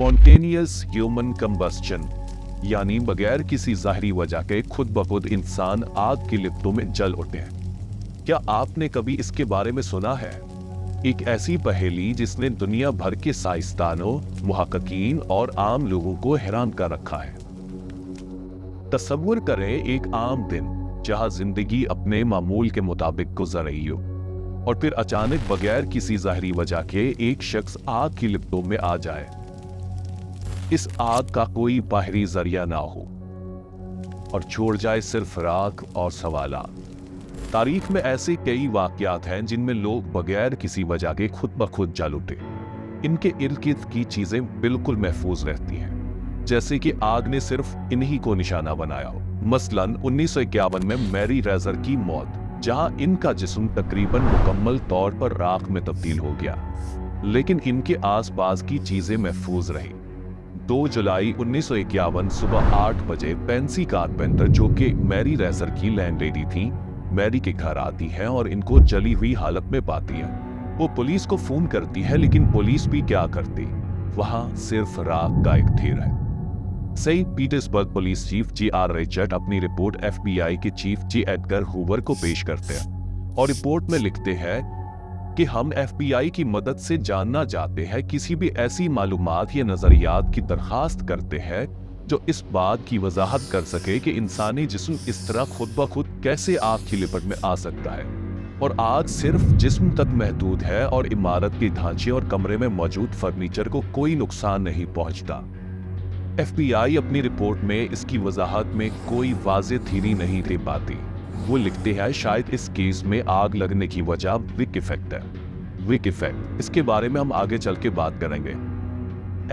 Spontaneous human combustion, यानी बगैर किसी ज़ाहिरी वजह के खुद ब खुद इंसान आग की लिपटों में जल उठते हैं। क्या आपने कभी इसके बारे में सुना है? एक ऐसी पहेली जिसने दुनिया भर के साइंसदानों, मुहक्किकीन और आम लोगों को हैरान कर रखा है। तसव्वुर करें एक आम दिन जहां जिंदगी अपने मामूल के मुताबिक गुजर रही हो और फिर अचानक बगैर किसी ज़ाहिरी वजह के एक शख्स आग की लिपटों में आ जाए। इस आग का कोई बाहरी जरिया ना हो और छोड़ जाए सिर्फ राख और सवालात। तारीख में ऐसे कई वाकयात हैं जिनमें लोग बगैर किसी वजह के खुद ब खुद जल उठे। इनके इर्द गिर्द की चीजें बिल्कुल महफूज रहती हैं, जैसे कि आग ने सिर्फ इन्हीं को निशाना बनाया हो। मसलन 1951 में मैरी रेजर की मौत, जहां इनका जिस्म तकरीबन मुकम्मल तौर पर राख में तब्दील हो गया, लेकिन इनके आसपास की चीजें महफूज रही। 2 जुलाई 1951 सुबह 8 बजे पेंसी कारपेंटर, जो कि मैरी रेजर की लैंडलेडी थी, मैरी के घर आती है और इनको जली हुई हालत में पाती है। वो पुलिस को फोन करती है, लेकिन पुलिस भी क्या करती, वहां सिर्फ राख का एक ढेर है। Saint Petersburg police chief G.R. Richard अपनी रिपोर्ट FBI के चीफ J. एडगर हूवर को पेश करते हैं और रिपोर्ट में लिखते हैं कि हम FBI की मदद से जानना चाहते हैं, किसी भी ऐसी मालूमात या नजरियात की दरखास्त करते हैं जो इस बात की वजाहत कर सके कि इंसानी जिस्म इस तरह खुद ब खुद कैसे आग की लिपट में आ सकता है और आग सिर्फ जिस्म तक महदूद है और इमारत के ढांचे और कमरे में मौजूद फर्नीचर को कोई नुकसान नहीं पहुंचता। FBI अपनी रिपोर्ट में इसकी वजाहत में कोई वाज़ेह थ्योरी नहीं दे पाती। वो लिखते हैं शायद इस केस में आग लगने की वजह विक इफेक्ट है। विक इफेक्ट, इसके बारे में हम आगे चल के बात करेंगे।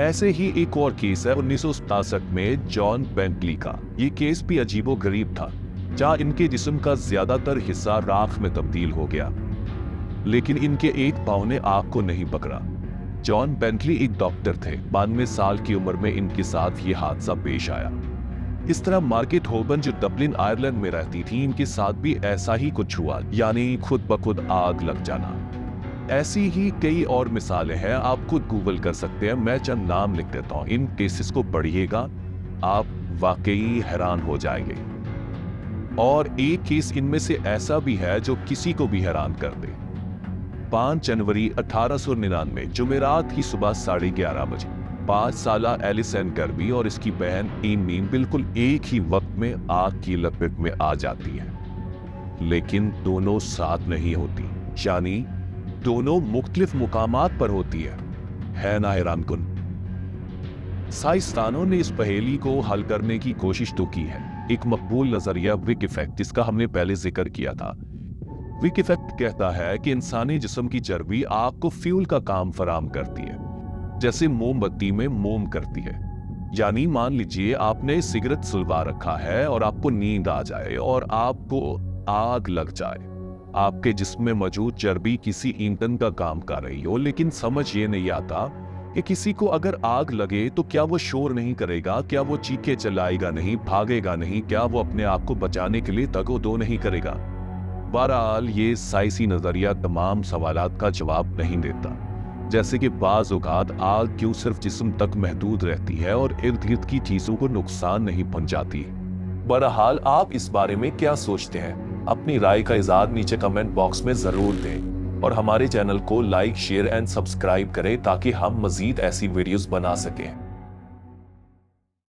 ऐसे ही एक और केस है 1967 में जॉन बेंटली का। ये केस भी अजीबो गरीब था, जहां इनके जिस्म का ज्यादातर हिस्सा राख में तब्दील हो गया, लेकिन इनके एक पांव ने आग को नहीं पकड़ा। जॉन बेंटली एक डॉक्टर थे। 92 साल की उम्र में इनके साथ ये हादसा पेश आया। इस तरह मार्केट होबन, जो डबलिन आयरलैंड में रहती थी, इनके साथ भी ऐसा ही कुछ हुआ, यानी खुद ब खुद आग लग जाना। ऐसी ही कई और मिसालें हैं, आप खुद गूगल कर सकते हैं, मैं चंद नाम लिख देता हूं। इन केसेस को पढ़िएगा, आप वाकई हैरान हो जाएंगे। और एक केस इनमें से ऐसा भी है जो किसी को भी हैरान कर दे। 5 जनवरी 1899 जुमेरात की सुबह 11:30 बजे 5 साला एलिसन कर्बी और इसकी बहन एमी बिल्कुल एक ही वक्त में आग की लपेट में आ जाती है, लेकिन दोनों साथ नहीं होती, यानी दोनों मुख्तलिफ मुकामात पर होती है ना हैरानकुन। साइंसदानों ने इस पहेली को हल करने की कोशिश तो की है। एक मकबूल नजरिया विक इफेक्ट, जिसका हमने पहले जिक्र किया था। विक इफेक्ट कहता है कि इंसानी जिस्म की चर्बी आग को फ्यूल का काम फराम करती है, जैसे मोमबत्ती में मोम करती है। यानी मान लीजिए आपने सिगरेट सुलवा रखा है और आपको नींद आ जाए और आपको आग लग जाए। आपके जिस्म में मौजूद चर्बी किसी ईंधन का काम कर रही हो, लेकिन समझ ये नहीं आता कि किसी को अगर आग लगे तो क्या वो शोर नहीं करेगा, क्या वो चीखे चिल्लाएगा नहीं, भागेगा नहीं, क्या वो अपने आप को बचाने के लिए तगो-दो नहीं करेगा। बहरहाल ये साइंसी नजरिया तमाम सवालात का जवाब नहीं देता, जैसे कि बाज़ औक़ात आग क्यों सिर्फ जिस्म तक महदूद रहती है और इर्द गिर्द की चीजों को नुकसान नहीं पहुंचाती। बहरहाल आप इस बारे में क्या सोचते हैं? अपनी राय का इज़हार नीचे कमेंट बॉक्स में जरूर दें और हमारे चैनल को लाइक, शेयर एंड सब्सक्राइब करें ताकि हम मजीद ऐसी वीडियोस बना सकें।